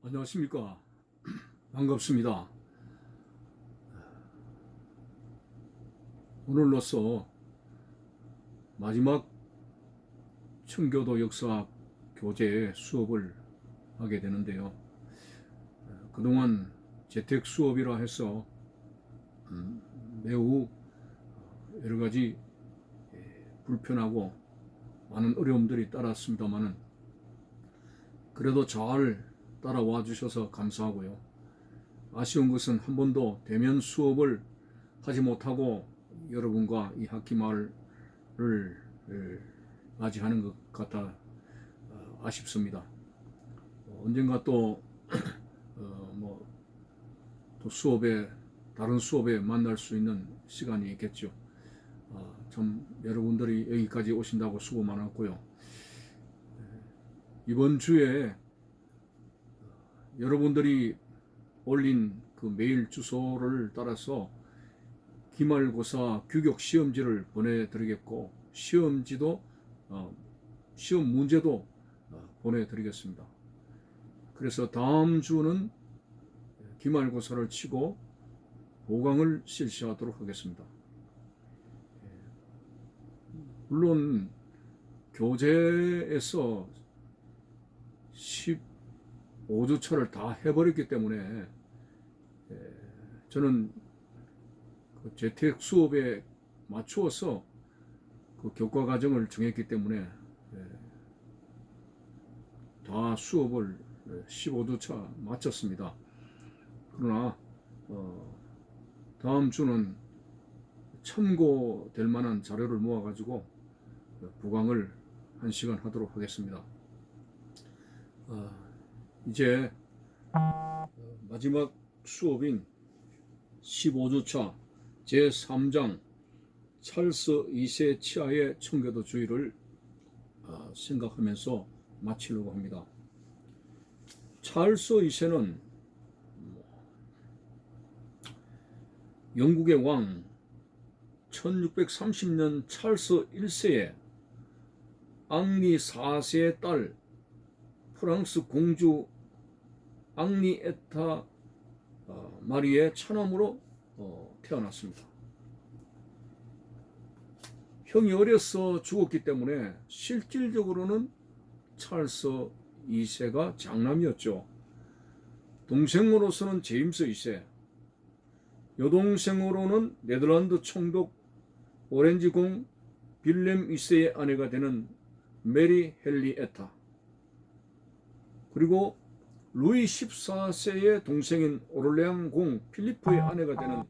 안녕하십니까. 반갑습니다. 오늘로써 마지막 청교도 역사 교재 수업을 하게 되는데요. 그동안 재택 수업이라 해서 매우 여러 가지 불편하고 많은 어려움들이 따랐습니다만은 그래도 잘 따라와 주셔서 감사하고요. 아쉬운 것은 한 번도 대면 수업을 하지 못하고 여러분과 이 학기말을 맞이하는 것 같아 아쉽습니다. 언젠가 또 또 다른 수업에 만날 수 있는 시간이 있겠죠. 참 여러분들이 여기까지 오신다고 수고 많았고요. 이번 주에 여러분들이 올린 그 메일 주소를 따라서 기말고사 규격 시험지를 보내드리겠고 시험 문제도 보내드리겠습니다. 그래서 다음 주는 기말고사를 치고 보강을 실시하도록 하겠습니다. 물론 교재에서 15주차를 다 해버렸기 때문에 저는 그 재택 수업에 맞추어서 그 교과 과정을 정했기 때문에 다 수업을 15주차 마쳤습니다. 그러나 다음 주는 참고될 만한 자료를 모아가지고 보강을 1시간 하도록 하겠습니다. 이제 마지막 수업인 15주차 제3장 찰스 2세 치하의 청교도 주의를 생각하면서 마치려고 합니다. 찰스 2세는 영국의 왕 1630년 찰스 1세의 앙리 4세의 딸 프랑스 공주 앙리에타 마리의 차남으로 태어났습니다. 형이 어려서 죽었기 때문에 실질적으로는 찰스 2세가 장남이었죠. 동생으로서는 제임스 2세, 여동생으로는 네덜란드 총독 오렌지 공 빌렘 2세의 아내가 되는 메리 헨리에타, 그리고 루이 14세의 동생인 오를레앙 공 필리포의 아내가 되는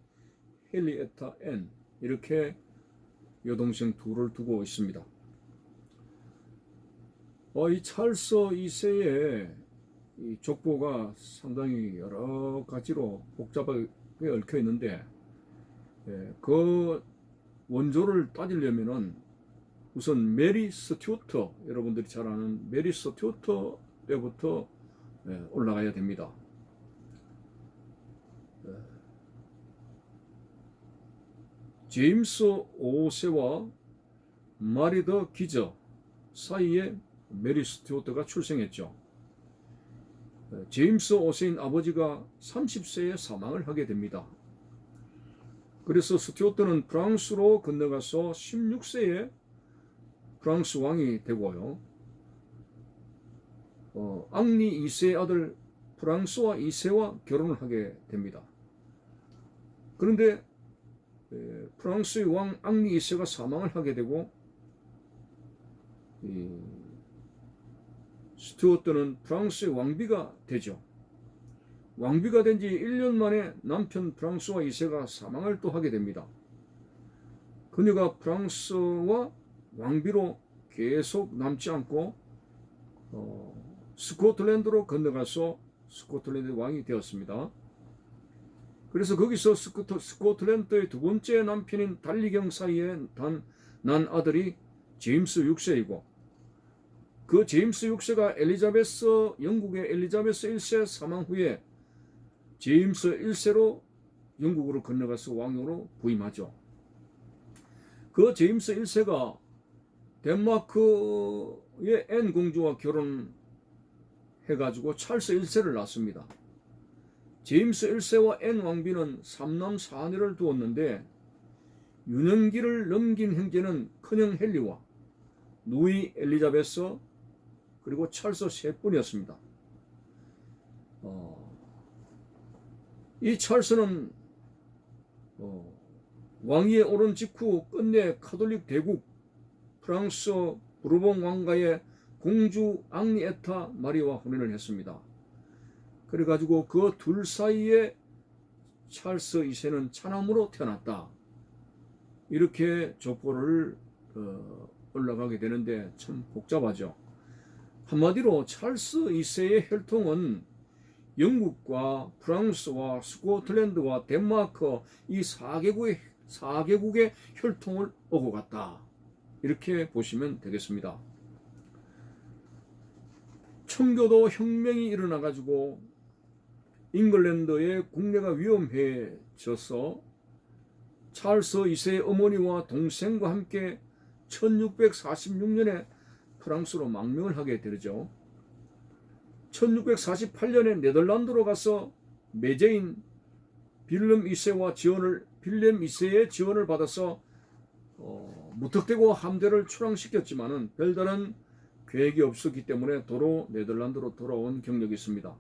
헨리에타 앤, 이렇게 여동생 둘을 두고 있습니다. 이 찰스 2세의 이 족보가 상당히 여러 가지로 복잡하게 얽혀 있는데 그 원조를 따지려면은 우선 메리 스튜어트, 여러분들이 잘 아는 메리 스튜어트 때부터 올라가야 됩니다. 제임스 5세와 마리 더 기저 사이에 메리 스튜어트가 출생했죠. 제임스 5세인 아버지가 30세에 사망을 하게 됩니다. 그래서 스튜어트는 프랑스로 건너가서 16세에 프랑스 왕이 되고요. 앙리 2세의 아들 프랑스와 2세와 결혼을 하게 됩니다. 그런데 프랑스의 왕 앙리 2세가 사망을 하게 되고 스튜어트는 프랑스의 왕비가 되죠. 왕비가 된 지 1년 만에 남편 프랑스와 2세가 사망을 또 하게 됩니다. 그녀가 프랑스와 왕비로 계속 남지 않고 스코틀랜드로 건너가서 스코틀랜드 왕이 되었습니다. 그래서 거기서 스코틀랜드의 두 번째 남편인 달리경 사이에 난 아들이 제임스 6세이고 그 제임스 6세가 영국의 엘리자베스 1세 사망 후에 제임스 1세로 영국으로 건너가서 왕으로 부임하죠. 그 제임스 1세가 덴마크의 앤 공주와 결혼했고 해가지고 찰스 1세를 낳습니다. 제임스 1세와 앤 왕비는 3남 4女를 두었는데 유년기를 넘긴 형제는 큰형 헨리와 누이 엘리자베스 그리고 찰스 세 분이었습니다. 이 찰스는 왕위에 오른 직후 끝내 카톨릭 대국 프랑스 부르봉 왕가의 공주 앙리에타 마리와 혼인을 했습니다. 그래가지고 그 둘 사이에 찰스 2세는 차남으로 태어났다. 이렇게 족보를 올라가게 되는데 참 복잡하죠. 한마디로 찰스 2세의 혈통은 영국과 프랑스와 스코틀랜드와 덴마크 이 4개국의 혈통을 오고 갔다. 이렇게 보시면 되겠습니다. 청교도 혁명이 일어나가지고 잉글랜드의 국내가 위험해져서 찰스 2세의 어머니와 동생과 함께 1646년에 프랑스로 망명을 하게 되죠. 1648년에 네덜란드로 가서 매제인 빌렘 2세의 지원을 받아서 무턱대고 함대를 출항시켰지만은 별다른 계획이 없었기 때문에 도로 네덜란드로 돌아온 경력이 있습니다.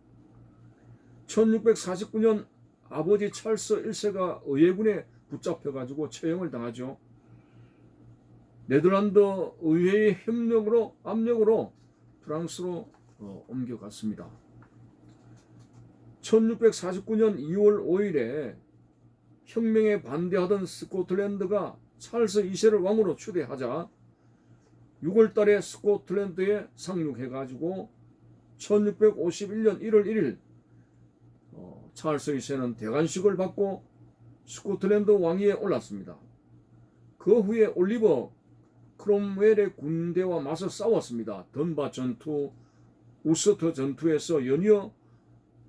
1649년 아버지 찰스 1세가 의회군에 붙잡혀가지고 처형을 당하죠. 네덜란드 의회의 압력으로 프랑스로 옮겨갔습니다. 1649년 2월 5일에 혁명에 반대하던 스코틀랜드가 찰스 2세를 왕으로 추대하자 6월 달에 스코틀랜드에 상륙해가지고 1651년 1월 1일 찰스 2세는 대관식을 받고 스코틀랜드 왕위에 올랐습니다. 그 후에 올리버 크롬웰의 군대와 맞서 싸웠습니다. 던바 전투, 우스터 전투에서 연이어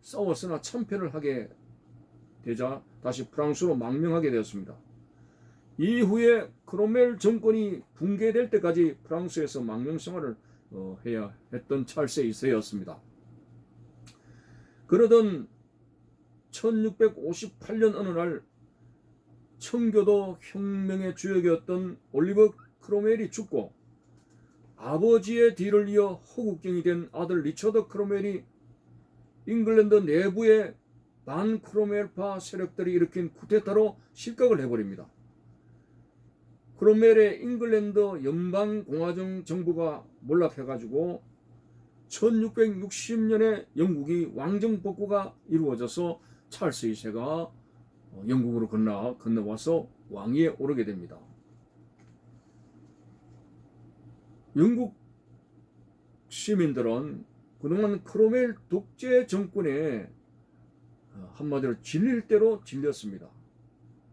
싸웠으나 참패를 하게 되자 다시 프랑스로 망명하게 되었습니다. 이후에 크롬웰 정권이 붕괴될 때까지 프랑스에서 망명 생활을 해야 했던 찰스 2세였습니다. 그러던 1658년 어느 날 청교도 혁명의 주역이었던 올리버 크롬웰이 죽고 아버지의 뒤를 이어 호국경이 된 아들 리처드 크롬웰이 잉글랜드 내부의 반 크롬웰파 세력들이 일으킨 쿠데타로 실격을 해버립니다. 크롬웰의 잉글랜드 연방공화정 정부가 몰락해가지고 1660년에 영국이 왕정 복구가 이루어져서 찰스 2세가 영국으로 건너와서 왕위에 오르게 됩니다. 영국 시민들은 그동안 크롬웰 독재 정권에 한마디로 질릴 대로 질렸습니다.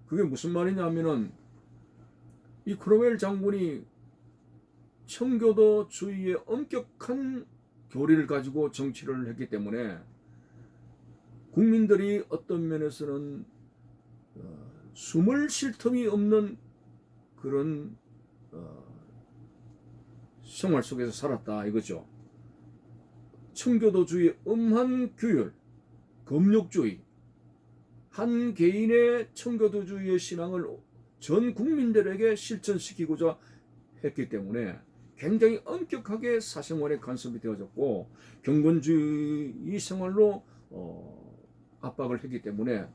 그게 무슨 말이냐면은 이 크롬웰 장군이 청교도주의의 엄격한 교리를 가지고 정치를 했기 때문에 국민들이 어떤 면에서는 숨을 쉴 틈이 없는 그런 생활 속에서 살았다 이거죠. 청교도주의 엄한 규율, 검욕주의, 한 개인의 청교도주의의 신앙을 전 국민들에게 실천시키고자 했기 때문에 굉장히 엄격하게 사생활에 간섭이 되어졌고 경건주의 생활로 압박을 했기 때문에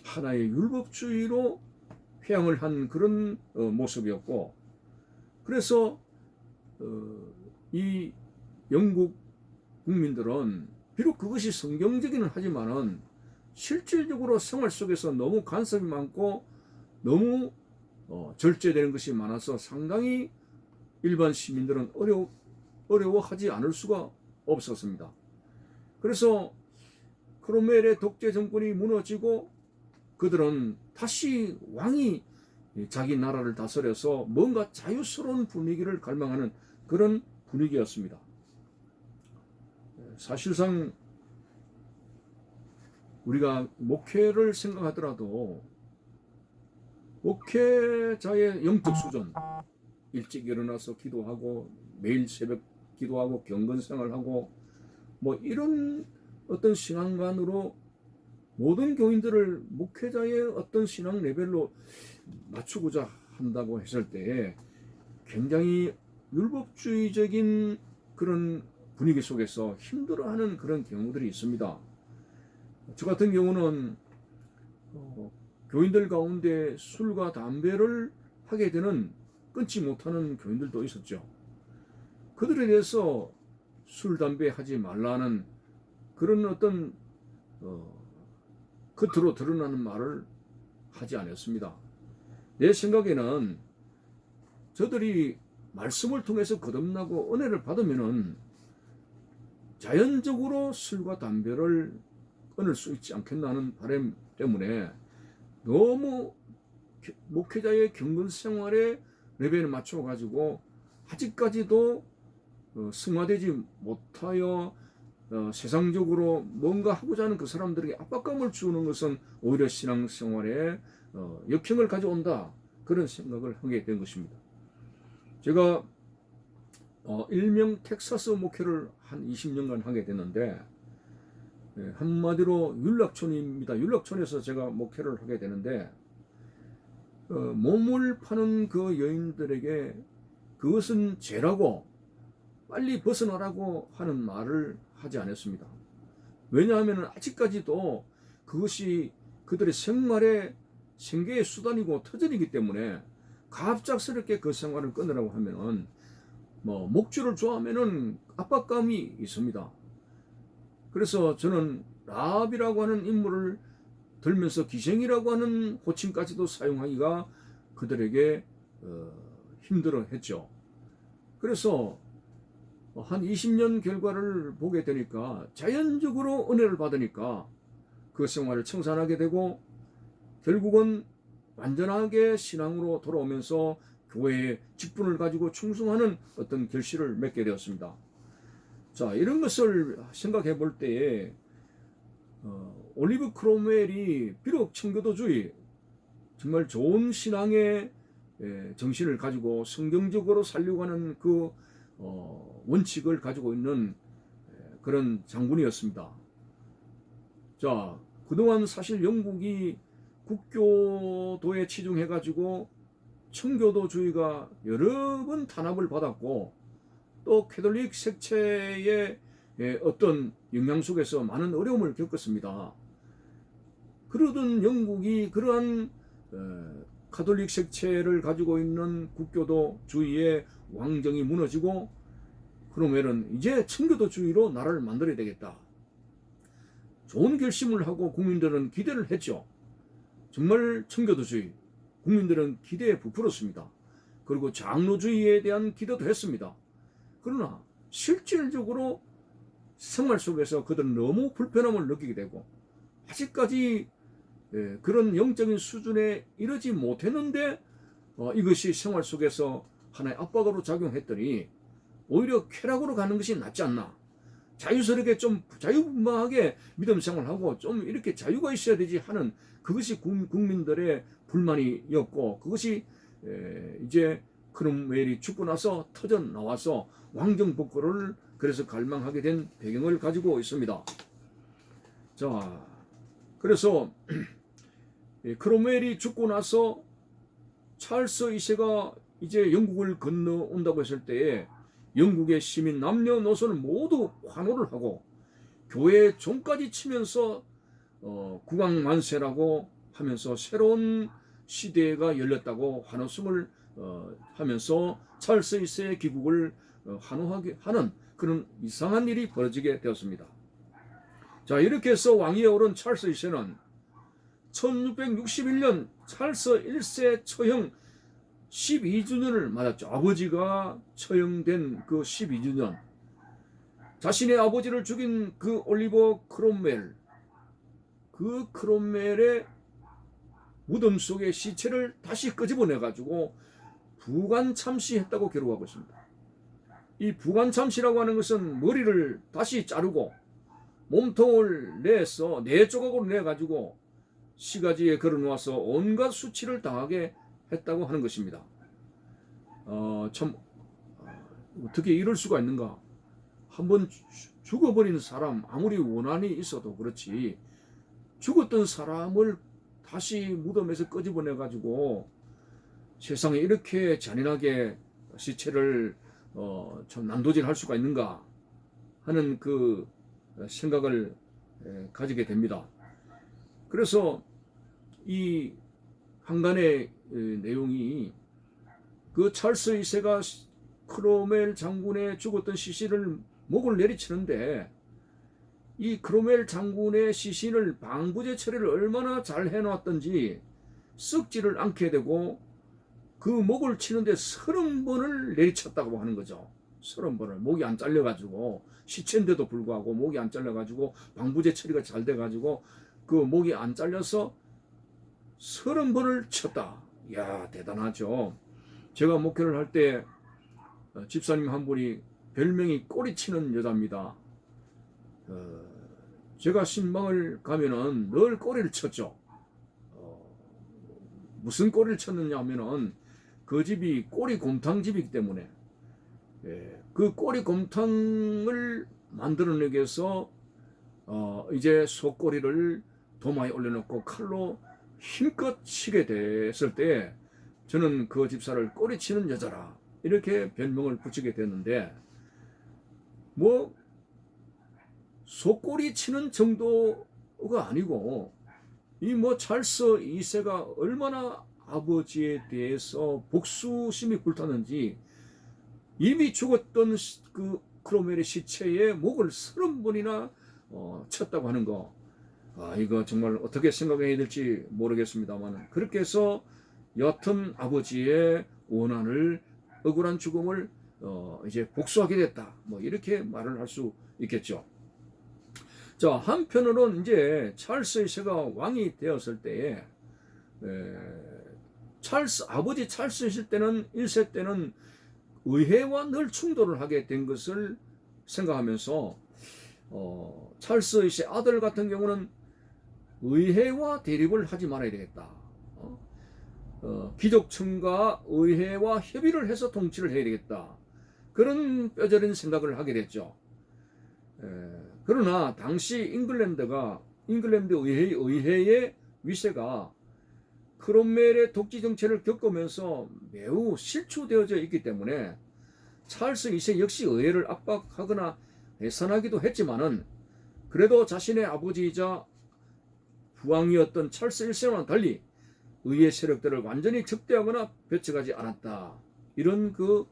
하나의 율법주의로 회양을 한 그런 모습이었고, 그래서 이 영국 국민들은 비록 그것이 성경적이긴 하지만은 실질적으로 생활 속에서 너무 간섭이 많고 너무 절제되는 것이 많아서 상당히 일반 시민들은 어려워하지 않을 수가 없었습니다. 그래서 크롬웰의 독재 정권이 무너지고 그들은 다시 왕이 자기 나라를 다스려서 뭔가 자유스러운 분위기를 갈망하는 그런 분위기였습니다. 사실상 우리가 목회를 생각하더라도 목회자의 영적 수준, 일찍 일어나서 기도하고 매일 새벽 기도하고 경건생활하고 뭐 이런 어떤 신앙관으로 모든 교인들을 목회자의 어떤 신앙 레벨로 맞추고자 한다고 했을 때 굉장히 율법주의적인 그런 분위기 속에서 힘들어하는 그런 경우들이 있습니다. 저 같은 경우는 교인들 가운데 술과 담배를 하게 되는 끊지 못하는 교인들도 있었죠. 그들에 대해서 술, 담배 하지 말라는 그런 어떤 겉으로 드러나는 말을 하지 않았습니다. 내 생각에는 저들이 말씀을 통해서 거듭나고 은혜를 받으면은 자연적으로 술과 담배를 끊을 수 있지 않겠나는 바람 때문에 너무 목회자의 경건 생활에 레벨을 맞춰 가지고 아직까지도 승화되지 못하여 세상적으로 뭔가 하고자 하는 그 사람들에게 압박감을 주는 것은 오히려 신앙생활에 역행을 가져온다, 그런 생각을 하게 된 것입니다. 제가 일명 텍사스 목회를 한 20년간 하게 됐는데, 한마디로 윤락촌입니다. 윤락촌에서 제가 목회를 하게 되는데, 몸을 파는 그 여인들에게 그것은 죄라고 빨리 벗어나라고 하는 말을 하지 않았습니다. 왜냐하면 아직까지도 그것이 그들의 생활의 생계의 수단이고 터전이기 때문에 갑작스럽게 그 생활을 끊으라고 하면은 목줄을 좋아하면은 압박감이 있습니다. 그래서 저는 라합이라고 하는 인물을 들면서 기생이라고 하는 호칭까지도 사용하기가 그들에게 힘들어 했죠. 그래서 한 20년 결과를 보게 되니까 자연적으로 은혜를 받으니까 그 생활을 청산하게 되고 결국은 완전하게 신앙으로 돌아오면서 교회의 직분을 가지고 충성하는 어떤 결실을 맺게 되었습니다. 자, 이런 것을 생각해 볼 때에 올리브 크롬웰이 비록 청교도주의, 정말 좋은 신앙의 정신을 가지고 성경적으로 살려고 하는 그 원칙을 가지고 있는 그런 장군이었습니다. 자, 그동안 사실 영국이 국교도에 치중해가지고 청교도주의가 여러 번 탄압을 받았고, 또 캐톨릭 색채의 어떤 영향 속에서 많은 어려움을 겪었습니다. 그러던 영국이 그러한 가톨릭 색채를 가지고 있는 국교도주의의 왕정이 무너지고, 그러면은 이제 청교도주의로 나라를 만들어야 되겠다. 좋은 결심을 하고 국민들은 기대를 했죠. 정말 청교도주의, 국민들은 기대에 부풀었습니다. 그리고 장로주의에 대한 기대도 했습니다. 그러나 실질적으로 생활 속에서 그들은 너무 불편함을 느끼게 되고, 아직까지 그런 영적인 수준에 이르지 못했는데 이것이 생활 속에서 하나의 압박으로 작용했더니 오히려 쾌락으로 가는 것이 낫지 않나. 자유스럽게 좀 자유분방하게 믿음 생활하고 좀 이렇게 자유가 있어야 되지 하는, 그것이 국민들의 불만이었고, 그것이 이제 크롬웰이 죽고 나서 터져 나와서 왕정복구를 그래서 갈망하게 된 배경을 가지고 있습니다. 자, 그래서 크롬웰이 죽고 나서 찰스 2세가 이제 영국을 건너온다고 했을 때에 영국의 시민 남녀노소는 모두 환호를 하고 교회 종까지 치면서 국왕만세라고 하면서 새로운 시대가 열렸다고 환호성을 하면서 찰스 2세의 귀국을 환호하게 하는 그런 이상한 일이 벌어지게 되었습니다. 자, 이렇게 해서 왕위에 오른 찰스 2세는 1661년 찰스 1세 처형 12주년을 맞았죠. 아버지가 처형된 그 12주년, 자신의 아버지를 죽인 그 올리버 크롬웰, 그 크롬웰의 무덤 속의 시체를 다시 끄집어내가지고 부관참시했다고 기록하고 있습니다. 이 부관참시라고 하는 것은 머리를 다시 자르고 몸통을 내서 네 조각으로 내가지고 시가지에 걸어놓아서 온갖 수치를 당하게 했다고 하는 것입니다. 참 어떻게 이럴 수가 있는가. 한번 죽어버린 사람, 아무리 원한이 있어도 그렇지, 죽었던 사람을 다시 무덤에서 끄집어내 가지고 세상에 이렇게 잔인하게 시체를 참 난도질할 수가 있는가 하는 그 생각을 가지게 됩니다. 그래서 이 한간의 내용이 그 찰스 2세가 크로멜 장군의 죽었던 시신을 목을 내리치는데, 이 크로멜 장군의 시신을 방부제 처리를 얼마나 잘 해놨던지 썩지를 않게 되고 그 목을 치는데 30번을 내리쳤다고 하는 거죠. 30번을. 목이 안 잘려가지고, 시체인데도 불구하고 목이 안 잘려가지고 방부제 처리가 잘 돼가지고 그 목이 안 잘려서 30번을 쳤다. 이야, 대단하죠. 제가 목회를 할 때 집사님 한 분이 별명이 꼬리치는 여자입니다. 제가 신방을 가면은 늘 꼬리를 쳤죠. 무슨 꼬리를 쳤느냐 하면은 그 집이 꼬리곰탕 집이기 때문에, 그 꼬리곰탕을 만들어내기 위해서 이제 소꼬리를 도마에 올려놓고 칼로 힘껏 치게 됐을 때 저는 그 집사를 꼬리치는 여자라 이렇게 별명을 붙이게 됐는데, 뭐 소꼬리 치는 정도가 아니고, 이 뭐 찰스 2세가 얼마나 아버지에 대해서 복수심이 불탔는지, 이미 죽었던 그 크로멜의 시체에 목을 30번이나 쳤다고 하는 거, 이거 정말 어떻게 생각해야 될지 모르겠습니다만, 그렇게 해서 여튼 아버지의 원한을, 억울한 죽음을 이제 복수하게 됐다, 뭐 이렇게 말을 할 수 있겠죠. 자, 한편으로는 이제 찰스 2세가 왕이 되었을 때에 아버지 찰스 1세 때는 의회와 늘 충돌을 하게 된 것을 생각하면서 찰스 2세 아들 같은 경우는 의회와 대립을 하지 말아야 되겠다. 귀족층과 의회와 협의를 해서 통치를 해야 되겠다. 그런 뼈저린 생각을 하게 됐죠. 그러나 당시 잉글랜드 의회의 위세가 크롬웰의 독재 정체를 겪으면서 매우 실추되어져 있기 때문에 찰스 2세 역시 의회를 압박하거나 해산하기도 했지만은, 그래도 자신의 아버지이자 부왕이었던 찰스 1세와는 달리 의회 세력들을 완전히 적대하거나 배척하지 않았다. 이런 그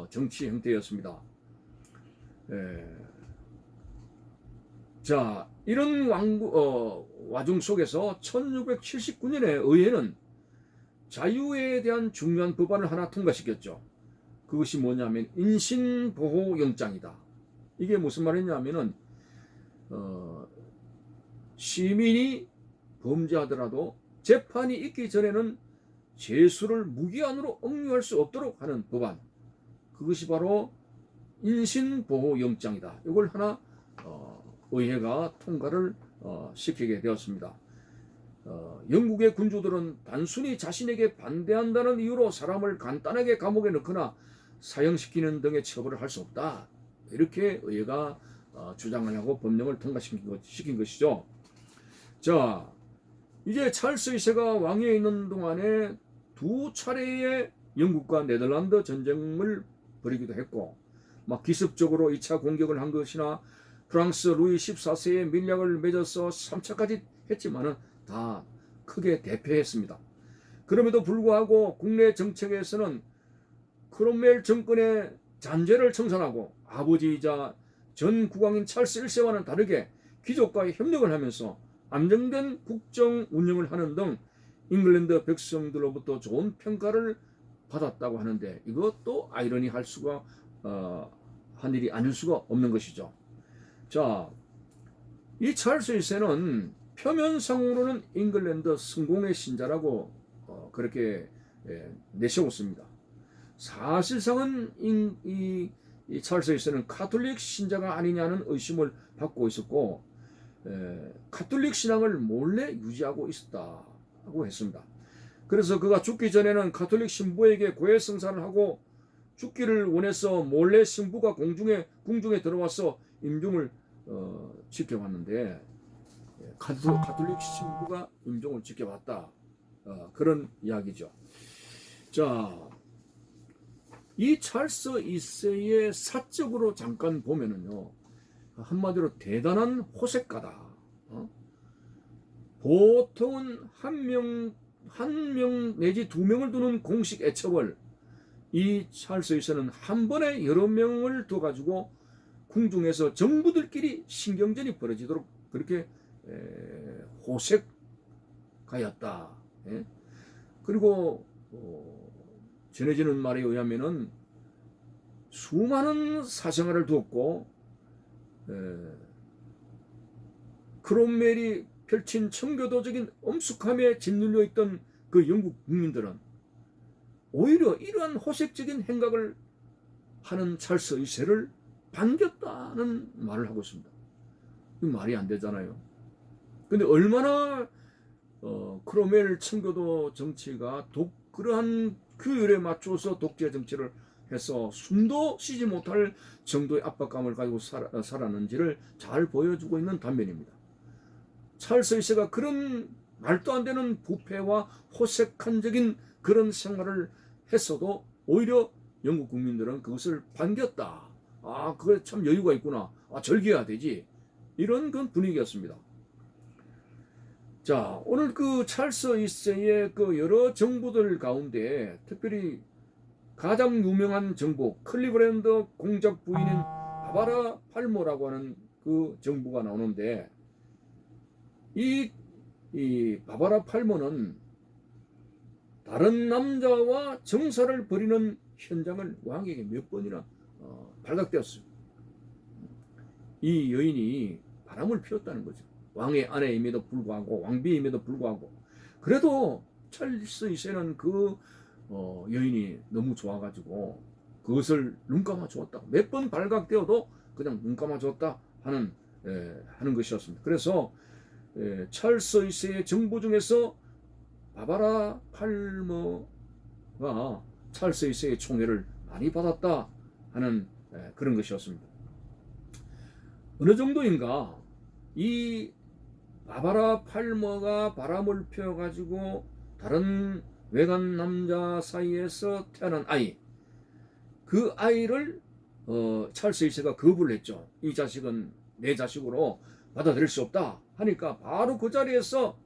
정치 형태였습니다. 자, 이런 와중 속에서 1679년에 의회는 자유에 대한 중요한 법안을 하나 통과시켰죠. 그것이 뭐냐면 인신보호영장이다. 이게 무슨 말이냐면은 시민이 범죄하더라도 재판이 있기 전에는 죄수를 무기한으로 억류할 수 없도록 하는 법안, 그것이 바로 인신보호영장이다. 이걸 하나 의회가 통과를 시키게 되었습니다. 영국의 군주들은 단순히 자신에게 반대한다는 이유로 사람을 간단하게 감옥에 넣거나 사형시키는 등의 처벌을 할 수 없다. 이렇게 의회가 주장을 하고 법령을 통과시킨 것이죠. 자, 이제 찰스 2세가 왕위에 있는 동안에 두 차례의 영국과 네덜란드 전쟁을 벌이기도 했고, 막 기습적으로 2차 공격을 한 것이나 프랑스 루이 14세의 밀약을 맺어서 3차까지 했지만은 다 크게 대패했습니다. 그럼에도 불구하고 국내 정책에서는 크롬웰 정권의 잔재를 청산하고 아버지이자 전 국왕인 찰스 1세와는 다르게 귀족과의 협력을 하면서 안정된 국정 운영을 하는 등 잉글랜드 백성들로부터 좋은 평가를 받았다고 하는데, 이것도 아이러니할 수가 한 일이 아닐 수가 없는 것이죠. 자, 이 찰스 1세는 표면상으로는 잉글랜드 성공의 신자라고 그렇게 내세웠습니다. 사실상은 이 찰스 1세는 카톨릭 신자가 아니냐는 의심을 받고 있었고, 카톨릭 신앙을 몰래 유지하고 있었다고 했습니다. 그래서 그가 죽기 전에는 카톨릭 신부에게 고해성사를 하고 죽기를 원해서 몰래 신부가 궁중에 들어와서 임종을 지켜봤는데 가톨릭 신부가 임종을 지켜봤다. 그런 이야기죠. 자, 이 찰스 2세의 사적으로 잠깐 보면은요, 한마디로 대단한 호색가다. 보통은 한 명 내지 두 명을 두는 공식 애첩을 이 찰스 2세는 한 번에 여러 명을 둬가지고 궁중에서 정부들끼리 신경전이 벌어지도록 그렇게 호색가였다. 그리고 전해지는 말에 의하면은 수많은 사생활을 두었고 크롬웰이 펼친 청교도적인 엄숙함에 짓눌려 있던 그 영국 국민들은 오히려 이러한 호색적인 행각을 하는 찰스 2세를 반겼다는 말을 하고 있습니다. 이 말이 안 되잖아요. 근데 얼마나 크롬웰 청교도 정치가 그러한 규율에 맞춰서 독재 정치를 해서 숨도 쉬지 못할 정도의 압박감을 가지고 살았는지를 잘 보여주고 있는 단면입니다. 찰스 2세가 그런 말도 안 되는 부패와 호색한적인 그런 생활을 했어도 오히려 영국 국민들은 그것을 반겼다. 그게 참 여유가 있구나. 즐겨야 되지. 이런 그 분위기였습니다. 자, 오늘 그 찰스 2세의 그 여러 정부들 가운데 특별히 가장 유명한 정부, 클리브랜드 공작 부인인 바바라 팔머라고 하는 그 정부가 나오는데, 이 바바라 팔머는 다른 남자와 정사를 벌이는 현장을 왕에게 몇 번이나 발각되었어요. 이 여인이 바람을 피웠다는 거죠. 왕의 아내임에도 불구하고, 왕비임에도 불구하고. 그래도 찰스 2세는 그 여인이 너무 좋아가지고 그것을 눈 감아 주었다. 몇 번 발각되어도 그냥 눈 감아 주었다 하는 것이었습니다. 그래서 찰스 2세의 정부 중에서 바바라 팔머가 찰스 2세의 총애를 많이 받았다 하는 그런 것이었습니다. 어느 정도인가 이 바바라 팔머가 바람을 피워가지고 다른 외간 남자 사이에서 태어난 아이, 그 아이를 찰스 2세가 거부를 했죠. 이 자식은 내 자식으로 받아들일 수 없다 하니까 바로 그 자리에서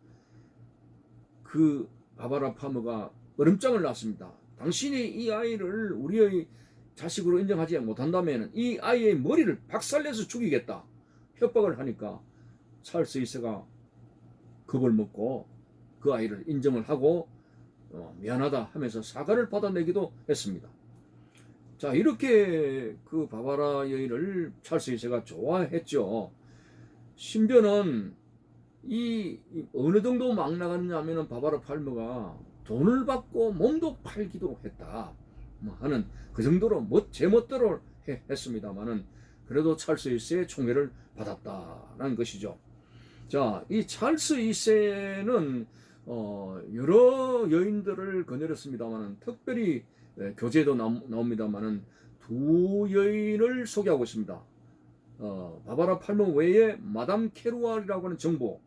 그 바바라 팔머가 얼음장을 놨습니다. 당신이 이 아이를 우리의 자식으로 인정하지 못한다면 이 아이의 머리를 박살내서 죽이겠다 협박을 하니까 찰스 2세가 겁을 먹고 그 아이를 인정을 하고 미안하다 하면서 사과를 받아내기도 했습니다. 자, 이렇게 그 바바라 여인을 찰스 2세가 좋아했죠. 심지어는 이 어느 정도 막 나갔냐 하면은 바바라 팔머가 돈을 받고 몸도 팔기도 했다 하는 그 정도로 제멋대로 했습니다만은 그래도 찰스 2세의 총애를 받았다라는 것이죠. 자, 이 찰스 2세는 여러 여인들을 거느렸습니다만은 특별히 교재에도 나옵니다만은 두 여인을 소개하고 있습니다. 바바라 팔머 외에 마담 캐루알이라고 하는 정부,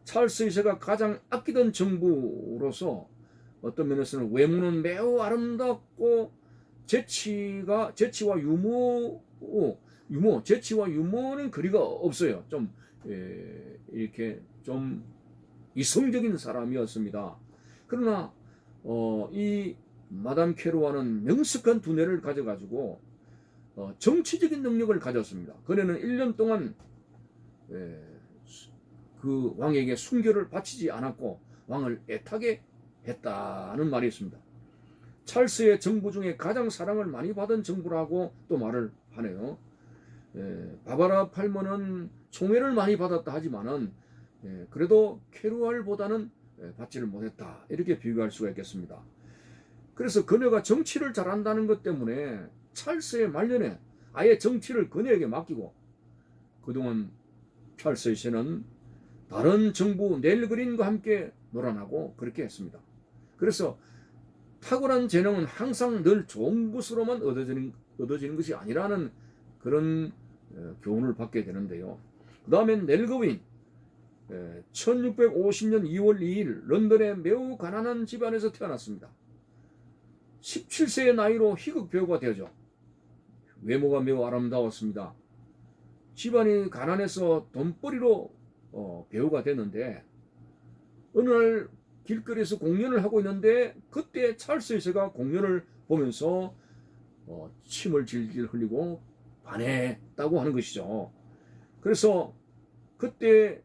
찰스 2세가 가장 아끼던 정부로서 어떤 면에서는 외모는 매우 아름답고 재치와 유머는 거리가 없어요. 좀 이렇게 좀 이성적인 사람이었습니다. 그러나 이 마담 캐루알은 명석한 두뇌를 가져가지고 정치적인 능력을 가졌습니다. 그녀는 1년 동안 그 왕에게 순교를 바치지 않았고 왕을 애타게 했다는 말이 있습니다. 찰스의 정부 중에 가장 사랑을 많이 받은 정부라고 또 말을 하네요. 바바라 팔머는 총애를 많이 받았다 하지만은 그래도 캐루알보다는 받지를 못했다 이렇게 비교할 수가 있겠습니다. 그래서 그녀가 정치를 잘한다는 것 때문에 찰스의 말년에 아예 정치를 그녀에게 맡기고 그동안 찰스 2세는 다른 정부 넬 그린과 함께 놀아나고 그렇게 했습니다. 그래서 탁월한 재능은 항상 늘 좋은 것으로만 얻어지는 것이 아니라는 그런 교훈을 받게 되는데요. 그 다음에 넬거윈, 1650년 2월 2일 런던의 매우 가난한 집안에서 태어났습니다. 17세의 나이로 희극 배우가 되었죠. 외모가 매우 아름다웠습니다. 집안이 가난해서 돈벌이로 배우가 됐는데 어느 날 길거리에서 공연을 하고 있는데 그때 찰스 2세가 공연을 보면서 침을 질질 흘리고 반했다고 하는 것이죠. 그래서 그때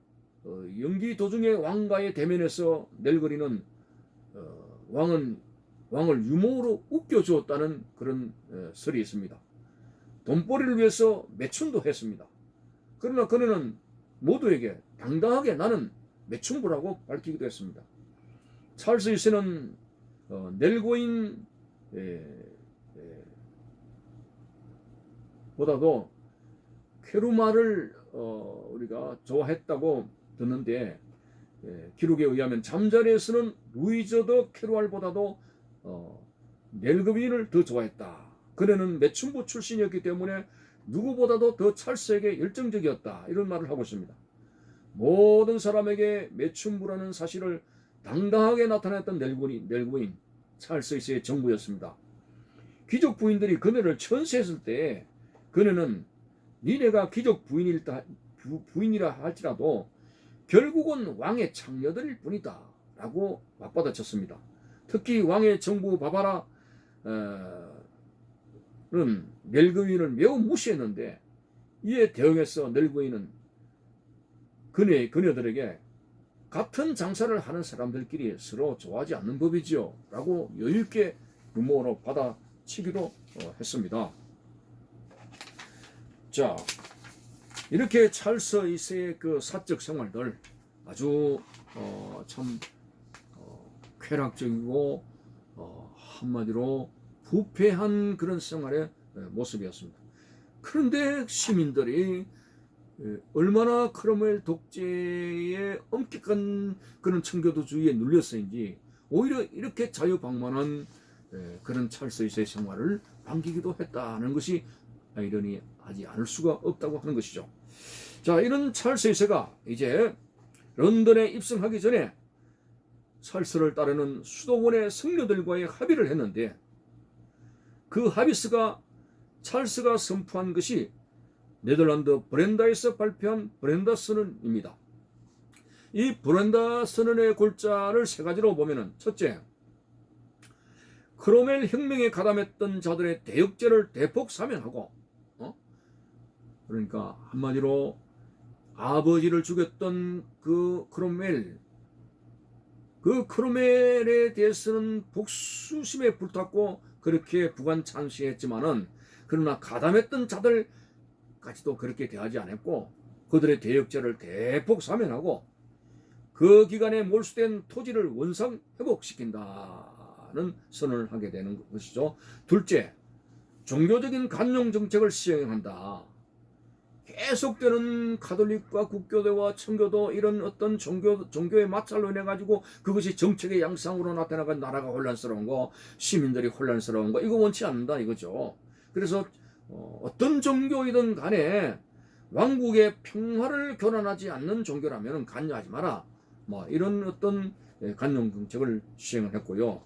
연기 도중에 왕과의 대면에서 넬거리는 왕을 유머로 웃겨주었다는 그런 설이 있습니다. 돈벌이를 위해서 매춘도 했습니다. 그러나 그는 모두에게 당당하게 나는 매춘부라고 밝히기도 했습니다. 찰스 2세는 넬거인 보다도 쾌루마를 우리가 좋아했다고 듣는데 기록에 의하면 잠자리에서는 루이저 더 캐루알보다도 넬거윈을 더 좋아했다. 그는 매춘부 출신이었기 때문에 누구보다도 더 찰스에게 열정적이었다. 이런 말을 하고 있습니다. 모든 사람에게 매춘부라는 사실을 당당하게 나타냈던 넬거윈 찰스 2세의 정부였습니다. 귀족 부인들이 그네를 천시했을 때 그네는 니네가 귀족 부인이라 할지라도 결국은 왕의 창녀들일 뿐이다 라고 맞받아쳤습니다. 특히 왕의 정부 바바라는 넬거윈을 매우 무시했는데 이에 대응해서 넬거윈은 그녀들에게 같은 장사를 하는 사람들끼리 서로 좋아하지 않는 법이지요 라고 여유있게 유머로 받아치기도 했습니다. 자, 이렇게 찰스 2세의 그 사적 생활들 아주 참 쾌락적이고 한마디로 부패한 그런 생활의 모습이었습니다. 그런데 시민들이 얼마나 크롬웰 독재의 엄격한 그런 청교도주의에 눌렸어인지 오히려 이렇게 자유방만한 그런 찰스 2세의 생활을 반기기도 했다는 것이 아이러니하지 않을 수가 없다고 하는 것이죠. 자, 이런 찰스 2세가 이제 런던에 입성하기 전에 찰스를 따르는 수도원의 승려들과의 합의를 했는데 그 합의서가 찰스가 선포한 것이 네덜란드 브렌다에서 발표한 브렌다 선언입니다. 이 브렌다 선언의 골자를 세 가지로 보면은 첫째, 크롬웰 혁명에 가담했던 자들의 대역죄를 대폭 사면하고 그러니까 한마디로 아버지를 죽였던 그 크롬웰에 대해서는 복수심에 불탔고 그렇게 부관 찬시했지만은 그러나 가담했던 자들까지도 그렇게 대하지 않았고 그들의 대역죄를 대폭 사면하고 그 기간에 몰수된 토지를 원상 회복시킨다는 선언을 하게 되는 것이죠. 둘째, 종교적인 간용 정책을 시행한다. 계속되는 가톨릭과 국교대와 청교도 이런 어떤 종교의 마찰로 인해 가지고 그것이 정책의 양상으로 나타나가 나라가 혼란스러운 거, 시민들이 혼란스러운 거 이거 원치 않는다 이거죠. 그래서 어떤 종교이든 간에 왕국의 평화를 교란하지 않는 종교라면 관여하지 마라. 뭐 이런 어떤 간용 정책을 시행을 했고요.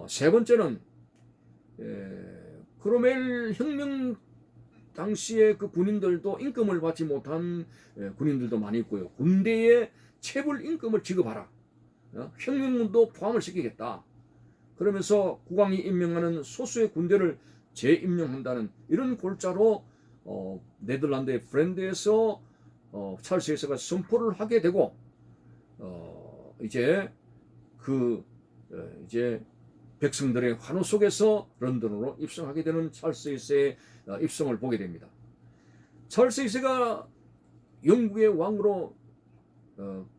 세 번째는 크롬웰 혁명 당시에 그 군인들도 임금을 받지 못한 군인들도 많이 있고요. 군대에 체불 임금을 지급하라. 혁명군도 포함을 시키겠다. 그러면서 국왕이 임명하는 소수의 군대를 재임명한다는 이런 골자로 네덜란드의 브렌드에서 찰스 2세가 선포를 하게 되고 이제 백성들의 환호 속에서 런던으로 입성하게 되는 찰스 2세의 입성을 보게 됩니다. 찰스 2세가 영국의 왕으로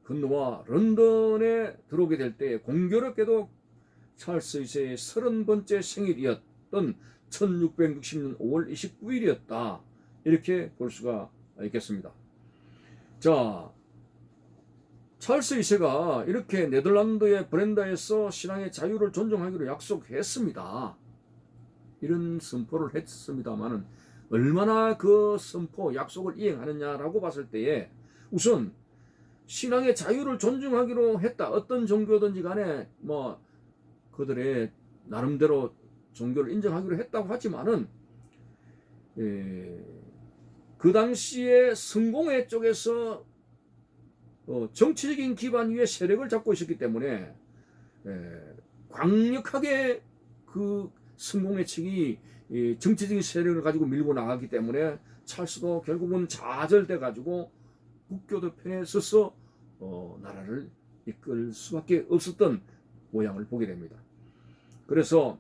건너와 런던에 들어오게 될 때 공교롭게도 찰스 2세의 30번째 생일이었던 1660년 5월 29일이었다. 이렇게 볼 수가 있겠습니다. 자, 찰스 2세가 이렇게 네덜란드의 브렌다에서 신앙의 자유를 존중하기로 약속했습니다. 이런 선포를 했습니다만은 얼마나 그 선포 약속을 이행하느냐라고 봤을 때에 우선 신앙의 자유를 존중하기로 했다. 어떤 종교든지 간에 뭐 그들의 나름대로 종교를 인정하기로 했다고 하지만은 그 당시에 성공회 쪽에서 정치적인 기반 위에 세력을 잡고 있었기 때문에 강력하게 그 성공회 측이 정치적인 세력을 가지고 밀고 나가기 때문에 찰스도 결국은 좌절돼 가지고 국교도 편에 서서 나라를 이끌 수밖에 없었던 모양을 보게 됩니다. 그래서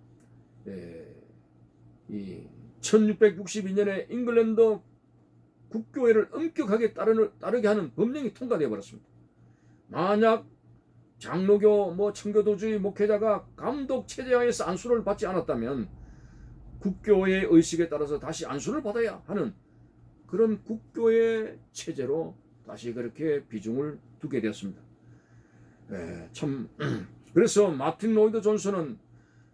이 1662년에 잉글랜드 국교회를 엄격하게 따르게 하는 법령이 통과되어 버렸습니다. 만약 장로교 청교도주의 목회자가 감독 체제하에서 안수를 받지 않았다면 국교회의 의식에 따라서 다시 안수를 받아야 하는 그런 국교회 체제로 다시 그렇게 비중을 두게 되었습니다. 그래서 마틴 로이드 존슨은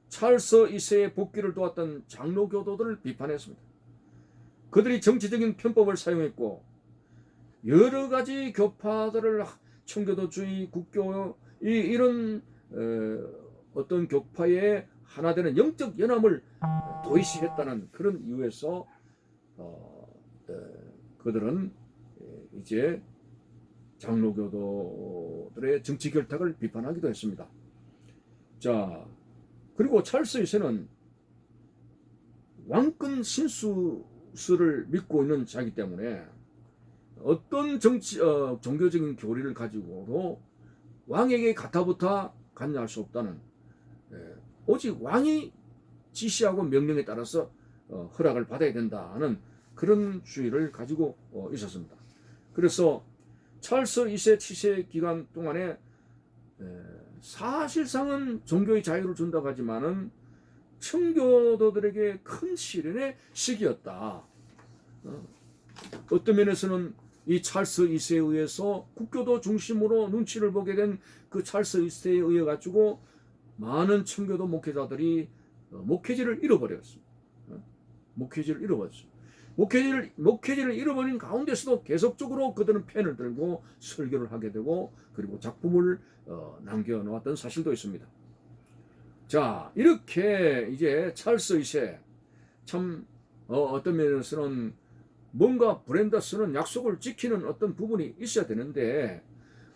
찰스 2세의 복귀를 도왔던 장로교도들을 비판했습니다. 그들이 정치적인 편법을 사용했고 여러 가지 교파들을 청교도주의, 국교 이런 어떤 교파의 하나 되는 영적 연합을 도외시했다는 그런 이유에서 그들은 이제 장로교도들의 정치 결탁을 비판하기도 했습니다. 자, 그리고 찰스 2세는 왕권 신수를 믿고 있는 자이기 때문에 어떤 종교적인 교리를 가지고도 왕에게 가타부타 간여할 수 없다는, 오직 왕이 지시하고 명령에 따라서 허락을 받아야 된다는 그런 주의를 가지고 있었습니다. 그래서 찰스 2세 치세 기간 동안에 사실상은 종교의 자유를 준다고 하지만은 청교도들에게 큰 시련의 시기였다. 어떤 면에서는 이 찰스 2세에 의해서 국교도 중심으로 눈치를 보게 된 그 찰스 2세에 의해 가지고 많은 청교도 목회자들이 목회지를 잃어버렸습니다. 목회지를 잃어버렸습니다. 목회지를 잃어버린 가운데서도 계속적으로 그들은 펜을 들고 설교를 하게 되고 그리고 작품을 남겨놓았던 사실도 있습니다. 자, 이렇게 이제 찰스 2세 참 어떤 면에서는 뭔가 브렌다스는 약속을 지키는 어떤 부분이 있어야 되는데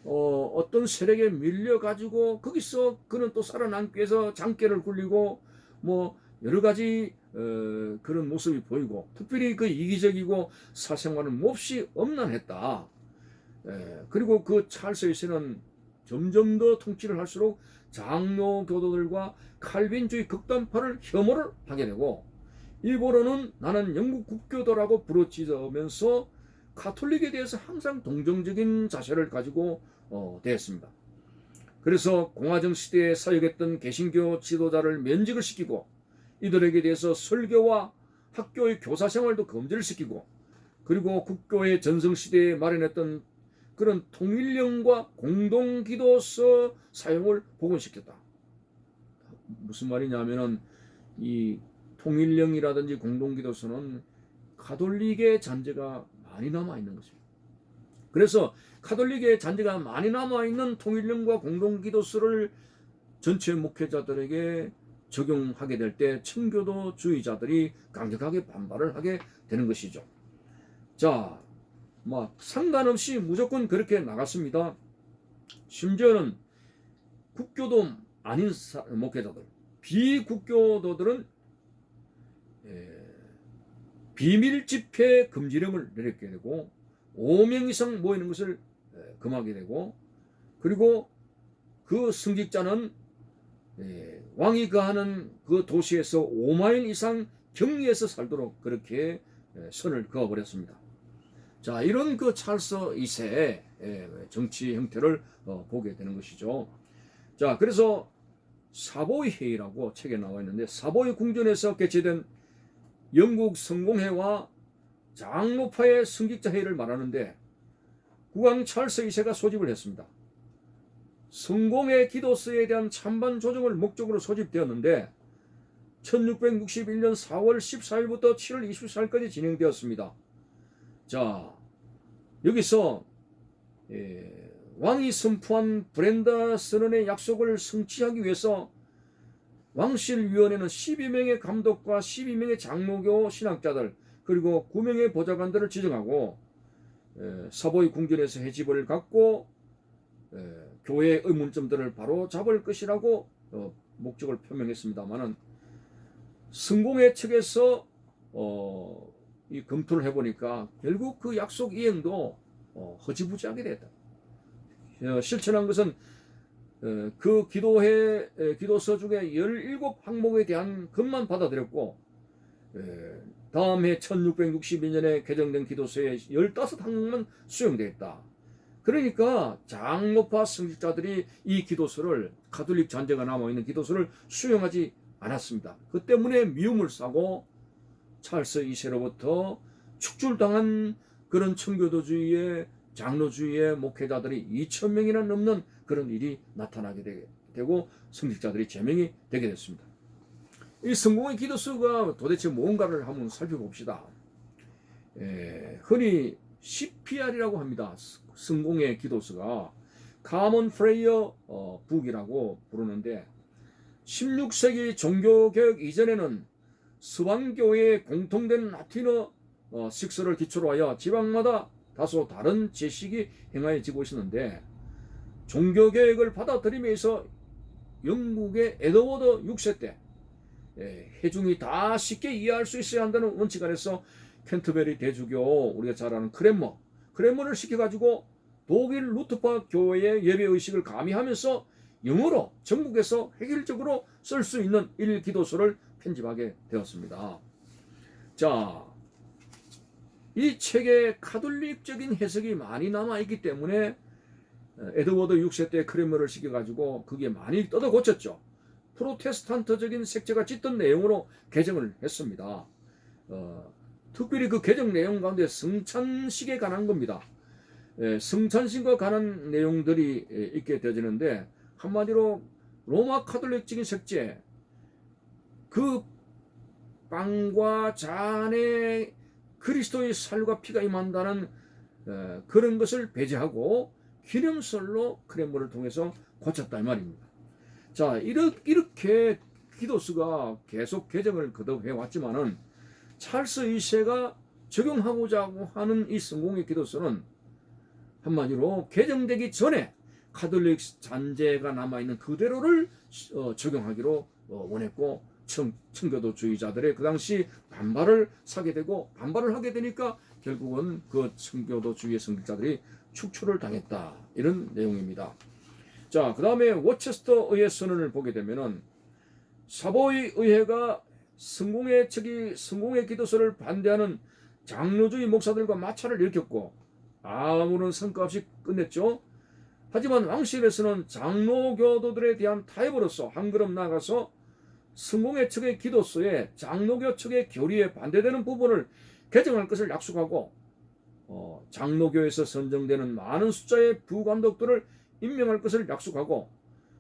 어떤 세력에 밀려가지고 거기서 그는 또 살아남기 위해서 장깨를 굴리고 뭐 여러 가지 그런 모습이 보이고 특별히 그 이기적이고 사생활은 몹시 엄난했다. 그리고 그 찰스 2세는 점점 더 통치를 할수록 장로 교도들과 칼빈주의 극단파를 혐오를 하게 되고 일부러는 나는 영국 국교도라고 부르짖으면서 가톨릭에 대해서 항상 동정적인 자세를 가지고 되었습니다. 그래서 공화정 시대에 사역했던 개신교 지도자를 면직을 시키고 이들에게 대해서 설교와 학교의 교사 생활도 금지를 시키고 그리고 국교의 전성시대에 마련했던 그런 통일령과 공동기도서 사용을 복원시켰다. 무슨 말이냐면은 이 통일령이라든지 공동기도서는 가톨릭의 잔재가 많이 남아있는 것입니다. 그래서 가톨릭의 잔재가 많이 남아있는 통일령과 공동기도서를 전체 목회자들에게 적용하게 될 때 청교도주의자들이 강력하게 반발을 하게 되는 것이죠. 자, 상관없이 무조건 그렇게 나갔습니다. 심지어는 국교도 아닌 목회자들, 비국교도들은 비밀 집회 금지령을 내렸게 되고 5명 이상 모이는 것을 금하게 되고 그리고 그 승직자는 왕이 거하는 그 도시에서 5마일 이상 격리해서 살도록 그렇게 선을 그어버렸습니다. 자, 이런 그 찰스 2세의 정치 형태를 보게 되는 것이죠. 자, 그래서 사보이 회의라고 책에 나와 있는데 사보이 궁전에서 개최된 영국 성공회와 장로파의 승직자 회의를 말하는데 국왕 찰스 2세가 소집을 했습니다. 성공의 기도서에 대한 찬반 조정을 목적으로 소집되었는데 1661년 4월 14일부터 7월 24일까지 진행되었습니다. 자, 여기서 왕이 선포한 브렌다 선언의 약속을 성취하기 위해서 왕실위원회는 12명의 감독과 12명의 장로교 신학자들 그리고 9명의 보좌관들을 지정하고 사보이 궁전에서 해집을 갖고 교회의 의문점들을 바로 잡을 것이라고 목적을 표명했습니다만은 성공의 측에서 이 검토를 해보니까 결국 그 약속 이행도 허지부지하게 됐다. 실천한 것은 그 기도서 중에 17항목에 대한 것만 받아들였고 다음 해 1662년에 개정된 기도서에 15항목만 수용되었다. 그러니까 장로파 성직자들이 이 기도서를 가톨릭 잔재가 남아있는 기도서를 수용하지 않았습니다. 그 때문에 미움을 사고 찰스 2세로부터 축출당한 그런 청교도주의의 장로주의의 목회자들이 2,000명이나 넘는 그런 일이 나타나게 되고 성직자들이 제명이 되게 됐습니다. 이 성공의 기도서가 도대체 뭔가를 한번 살펴봅시다. 흔히 CPR이라고 합니다. 성공의 기도서가 Common Prayer Book이라고 부르는데 16세기 종교개혁 이전에는 서방교회의 공통된 라틴어 식서를 기초로 하여 지방마다 다소 다른 제식이 행하여지고 있었는데 종교개혁을 받아들이면서 영국의 에드워드 6세 때 회중이 다 쉽게 이해할 수 있어야 한다는 원칙 아래서 캔터베리 대주교 우리가 잘 아는 크랜머를 시켜가지고 독일 루터파 교회의 예배의식을 가미하면서 영어로 전국에서 획일적으로 쓸 수 있는 일기도서를 편집하게 되었습니다. 자, 이 책에 가톨릭적인 해석이 많이 남아있기 때문에 에드워드 6세 때 크랜머를 시켜가지고 그게 많이 뜯어 고쳤죠. 프로테스탄트적인 색채가 짙은 내용으로 개정을 했습니다. 특별히 그 개정 내용 가운데 성찬식에 관한 겁니다. 성찬식과 관한 내용들이 있게 되어지는데 한마디로 로마 카톨릭적인 색채 그 빵과 잔에 그리스도의 살과 피가 임한다는 그런 것을 배제하고 기념설로 크랜머를 통해서 고쳤다 이 말입니다. 자, 이렇게 기도서가 계속 개정을 거듭해 왔지만은 찰스 2세가 적용하고자 하는 이 성공의 기도서는 한마디로 개정되기 전에 가톨릭 잔재가 남아있는 그대로를 적용하기로 원했고 청교도주의자들의 그 당시 반발을 사게 되고 반발을 하게 되니까 결국은 그 청교도주의 성직자들이 축출을 당했다 이런 내용입니다. 자, 그 다음에 워체스터 의회 선언을 보게 되면은 사보이 의회가 성공의 기도서를 반대하는 장로주의 목사들과 마찰을 일으켰고 아무런 성과 없이 끝냈죠. 하지만 왕실에서는 장로교도들에 대한 타협으로서 한 걸음 나아가서 성공의 측의 기도서에 장로교 측의 교리에 반대되는 부분을 개정할 것을 약속하고 장로교에서 선정되는 많은 숫자의 부감독들을 임명할 것을 약속하고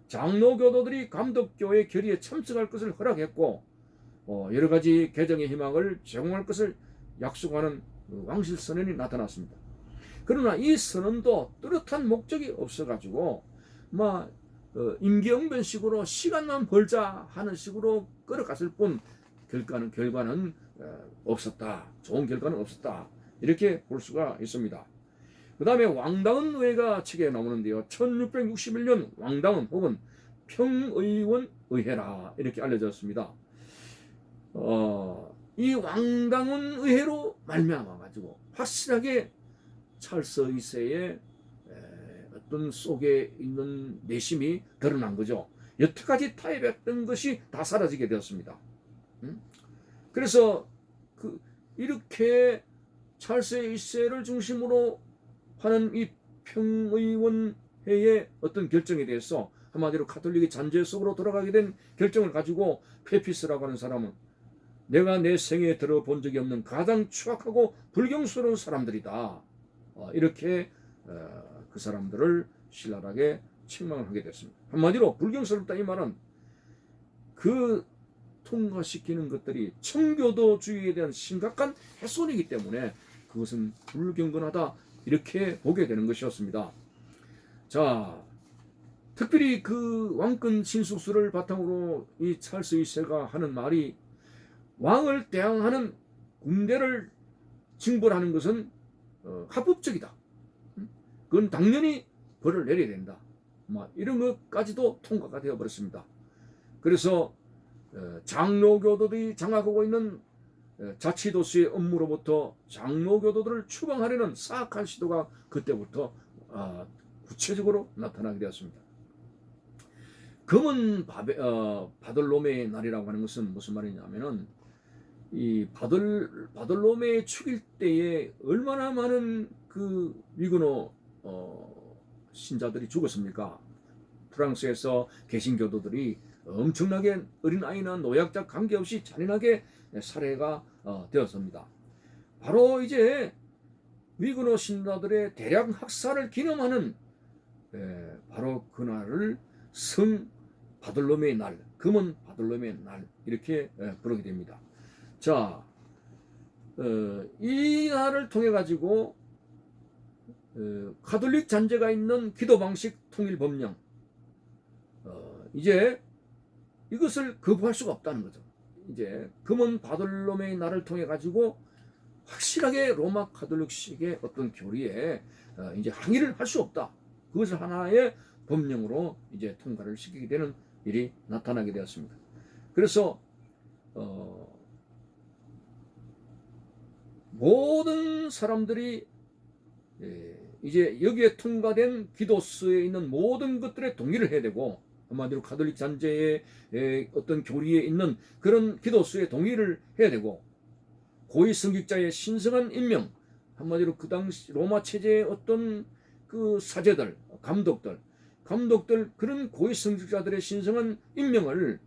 장로교도들이 감독교의 결의에 참석할 것을 허락했고 여러 가지 개정의 희망을 제공할 것을 약속하는 왕실 선언이 나타났습니다. 그러나 이 선언도 뚜렷한 목적이 없어가지고 임기응변식으로 시간만 벌자 하는 식으로 끌어갔을 뿐 결과는 없었다. 좋은 결과는 없었다. 이렇게 볼 수가 있습니다. 그 다음에 왕다운 의회가 책에 나오는데요. 1661년 왕다운 혹은 평의원 의회라 이렇게 알려졌습니다. 이 왕다운 의회로 말미암아 가지고 확실하게 찰스 2세의 어떤 속에 있는 내심이 드러난 거죠. 여태까지 타협했던 것이 다 사라지게 되었습니다. 그래서 이렇게 찰스 1세를 중심으로 하는 이 평의원회의 어떤 결정에 대해서 한마디로 가톨릭의 잔재 속으로 돌아가게 된 결정을 가지고 페피스라고 하는 사람은 내가 내 생에 들어본 적이 없는 가장 추악하고 불경스러운 사람들이다. 이렇게 그 사람들을 신랄하게 책망을 하게 됐습니다. 한마디로 불경스럽다 이 말은 그 통과시키는 것들이 청교도주의에 대한 심각한 훼손이기 때문에 그것은 불경건하다 이렇게 보게 되는 것이었습니다. 자, 특별히 그 왕권 신숙수를 바탕으로 이 찰스 2세가 하는 말이 왕을 대항하는 군대를 징벌하는 것은 합법적이다. 그건 당연히 벌을 내려야 된다. 이런 것까지도 통과가 되어버렸습니다. 그래서 장로교도들이 장악하고 있는 자치도수의 업무로부터 장로교도들을 추방하려는 사악한 시도가 그때부터 구체적으로 나타나게 되었습니다. 검은 바돌로메의 날이라고 하는 것은 무슨 말이냐면은 이 바돌로메 죽일 때에 얼마나 많은 그 위그노 신자들이 죽었습니까? 프랑스에서 개신교도들이 엄청나게 어린아이나 노약자 관계없이 잔인하게 살해가 되었습니다. 바로 이제 위그노 신자들의 대량 학살을 기념하는 바로 그날을 성 바돌로메의 날, 검은 바돌로메의 날 이렇게 부르게 됩니다. 자, 이 날을 통해 가지고 가톨릭 잔재가 있는 기도 방식 통일 법령 이제 이것을 거부할 수가 없다는 거죠. 이제 검은 바돌로메의 날을 통해 가지고 확실하게 로마 가톨릭식의 어떤 교리에 이제 항의를 할 수 없다. 그것을 하나의 법령으로 이제 통과를 시키게 되는 일이 나타나게 되었습니다. 그래서 모든 사람들이 이제 여기에 통과된 기도서에 있는 모든 것들에 동의를 해야 되고 한마디로 가톨릭 잔재의 어떤 교리에 있는 그런 기도서에 동의를 해야 되고 고위 성직자의 신성한 임명 한마디로 그 당시 로마 체제의 어떤 그 사제들 감독들 그런 고위 성직자들의 신성한 임명을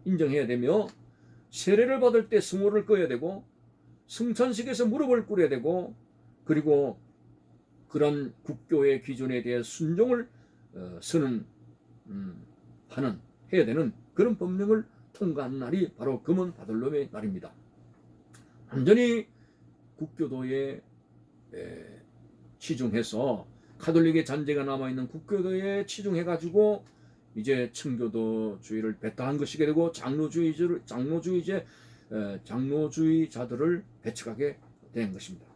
인정해야 되며 세례를 받을 때 성호를 꺼야 되고 성찬식에서 무릎을 꿇어야 되고 그리고 그런 국교의 기준에 대해 순종을 해야 되는 그런 법령을 통과한 날이 바로 검은 바돌로메 날입니다. 완전히 국교도에 치중해서 가톨릭의 잔재가 남아있는 국교도에 치중해가지고 이제 청교도주의를 배타한 것이게 되고 장로주의자들을 배척하게 된 것입니다.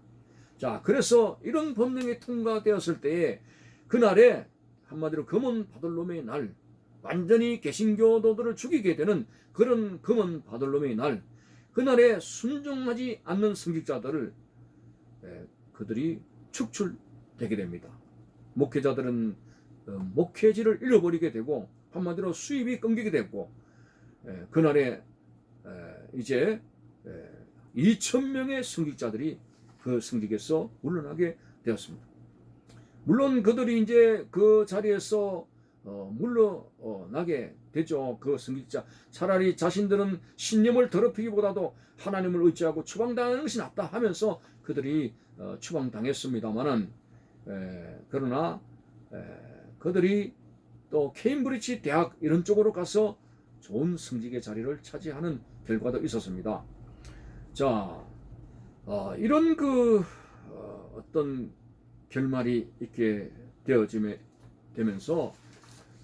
자, 그래서 이런 법령이 통과되었을 때에 그날에 한마디로 검은 바돌로메의 날, 완전히 개신교도들을 죽이게 되는 그런 검은 바돌로메의 날, 그날에 순종하지 않는 성직자들을 그들이 축출되게 됩니다. 목회자들은 목회지를 잃어버리게 되고 한마디로 수입이 끊기게 되고 그날에 이제 2,000명의 성직자들이 그 성직에서 물러나게 되었습니다. 물론 그들이 이제 그 자리에서 물러나게 되죠. 그 성직자 차라리 자신들은 신념을 더럽히기보다도 하나님을 의지하고 추방당하는 것이 낫다 하면서 그들이 추방당했습니다만은 그러나 그들이 또 케임브리지 대학 이런 쪽으로 가서 좋은 성직의 자리를 차지하는 결과도 있었습니다. 자, 이런 어떤 결말이 있게 되면서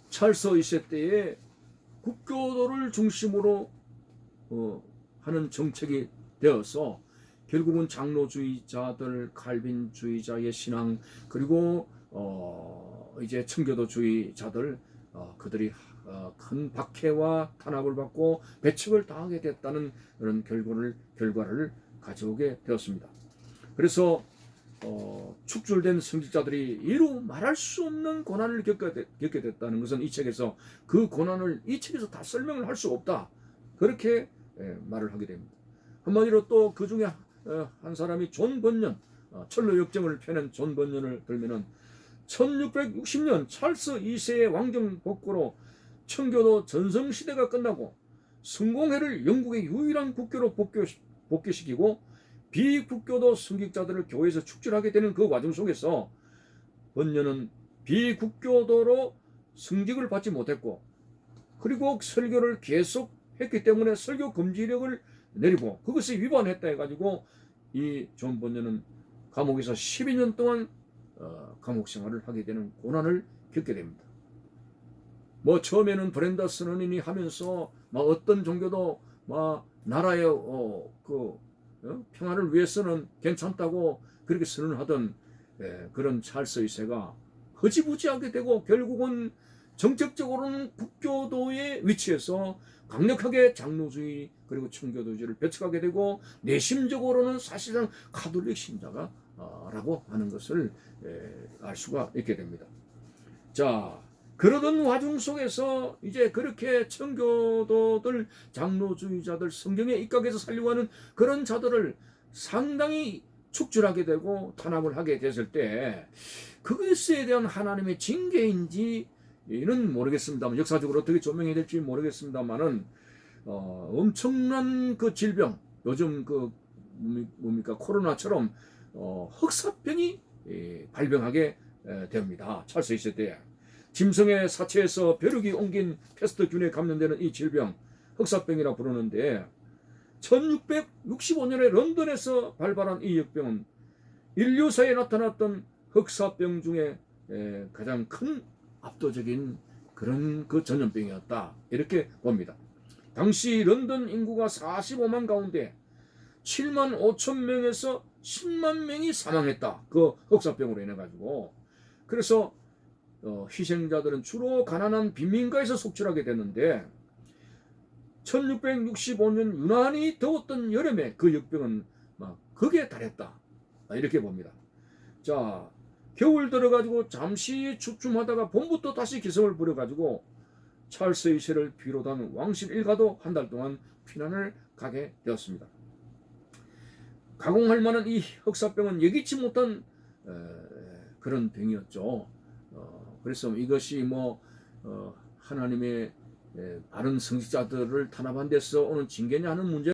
찰스 2세 때에 국교도를 중심으로 하는 정책이 되어서 결국은 장로주의자들, 칼빈주의자의 신앙 그리고 이제 청교도주의자들 그들이 큰 박해와 탄압을 받고 배척을 당하게 됐다는 그런 결과를 가져오게 되었습니다. 그래서 축출된 성직자들이 이루 말할 수 없는 고난을 겪게 됐다는 것은 이 책에서 그 고난을 이 책에서 다 설명을 할 수 없다 그렇게 말을 하게 됩니다. 한마디로 또 그 중에 한 사람이 존 번연 철로 역정을 펴낸 존 번연을 들면은 1660년 찰스 2세의 왕정 복구로 청교도 전성시대가 끝나고 성공회를 영국의 유일한 국교로 복귀시키고 비국교도 성직자들을 교회에서 축출하게 되는 그 과정 속에서 번연은 비국교도로 승직을 받지 못했고, 그리고 설교를 계속 했기 때문에 설교 금지령을 내리고 그것을 위반했다 해가지고 이 존 번연은 감옥에서 12년 동안 감옥 생활을 하게 되는 고난을 겪게 됩니다. 뭐 처음에는 브렌다 스너닌이 하면서 막 어떤 종교도 막 나라의 평화를 위해서는 괜찮다고 그렇게 선언하던 그런 찰스 2세가 허지부지하게 되고 결국은 정책적으로는 국교도의 위치에서 강력하게 장로주의 그리고 청교도주의를 배척하게 되고 내심적으로는 사실상 가톨릭 신자가라고 하는 것을 알 수가 있게 됩니다. 자, 그러던 와중 속에서 이제 그렇게 청교도들, 장로주의자들, 성경에 입각해서 살려고 하는 그런 자들을 상당히 축출하게 되고 탄압을 하게 됐을 때 그것에 대한 하나님의 징계인지는 모르겠습니다만, 역사적으로 어떻게 조명해야 될지 모르겠습니다만은 엄청난 그 질병, 요즘 그 뭡니까 코로나처럼 흑사병이 발병하게 됩니다. 찰스 2세 때 짐승의 사체에서 벼룩이 옮긴 패스트균에 감염되는 이 질병, 흑사병이라 부르는데 1665년에 런던에서 발발한 이 역병은 인류사에 나타났던 흑사병 중에 가장 큰 압도적인 그런 그 전염병이었다, 이렇게 봅니다. 당시 런던 인구가 45만 가운데 7만 5천 명에서 10만 명이 사망했다, 그 흑사병으로 인해 가지고. 그래서 희생자들은 주로 가난한 빈민가에서 속출하게 됐는데 1665년 유난히 더웠던 여름에 그 역병은 막 극에 달했다, 이렇게 봅니다. 자, 겨울 들어가지고 잠시 주춤하다가 봄부터 다시 기승을 부려가지고 찰스 2세를 비롯한 왕실 일가도 한 달 동안 피난을 가게 되었습니다. 가공할 만한 이 흑사병은 예기치 못한 그런 병이었죠. 그래서 이것이 뭐 하나님의 바른 성직자들을 탄압한 데서 오는 징계냐 하는 문제